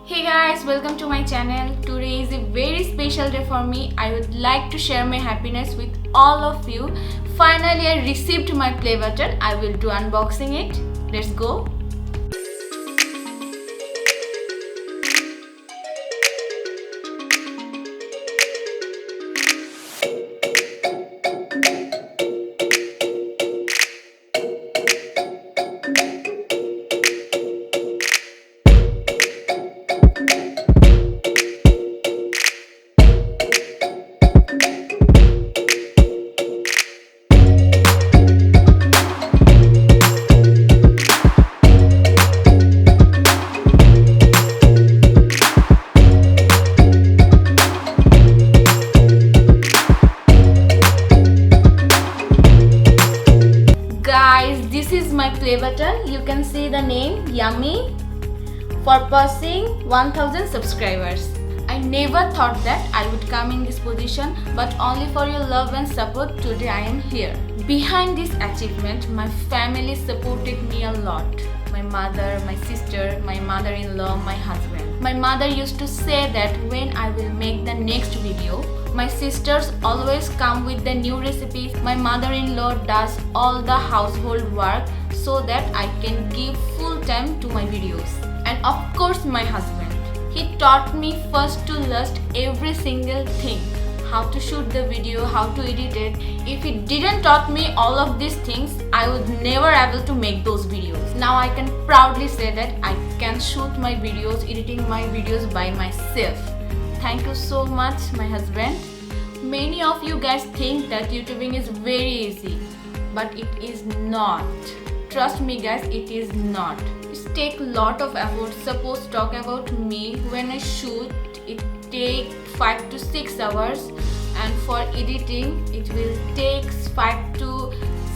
Hey guys, welcome to my channel. Today is a very special day for me. I would like to share my happiness with all of you. Finally, I received my play button. I will do unboxing it. Let's go. Guys, this is my play button. You can see the name Yummy for passing 1000 subscribers. I never thought that I would come in this position, but only for your love and support today I am here. Behind this achievement, my family supported me a lot. My mother, my sister, my mother-in-law, my husband. My mother used to say that when I will make the next video, my sisters always come with the new recipes. My mother-in-law does all the household work so that I can give full time to my videos. And of course my husband. He taught me first to list every single thing. How to shoot the video, how to edit it. If he didn't taught me all of these things, I would never able to make those videos. Now I can proudly say that I can shoot my videos, editing my videos by myself. Thank you so much, my husband. Many of you guys think that YouTubing is very easy, but it is not. Trust me guys, it is not. It takes a lot of effort. Suppose talk about me, when I shoot, it takes 5 to 6 hours, and for editing, it will take 5 to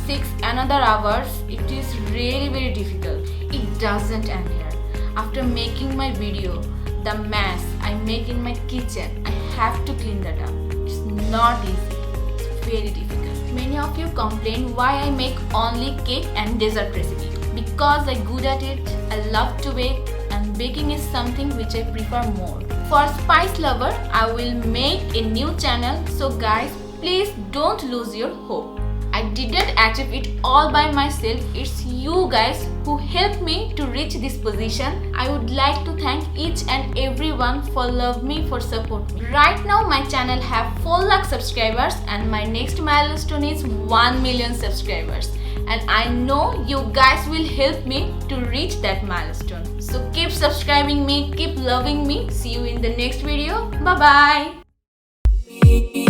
6 another hours. It is really very difficult. It doesn't end here. After making my video, the mess I make in my kitchen, I have to clean that up. It's not easy. It's very difficult. Many of you complain why I make only cake and dessert recipe. Because I'm good at it, I love to bake, and baking is something which I prefer more. For spice lover, I will make a new channel, so guys, please don't lose your hope. I didn't achieve it all by myself. It's you guys who helped me to reach this position. I would like to thank each and everyone for love me, for support me. Right now my channel have 4 lakh subscribers, and my next milestone is 1 million subscribers. And I know you guys will help me to reach that milestone. So keep subscribing me, keep loving me. See you in the next video. Bye bye.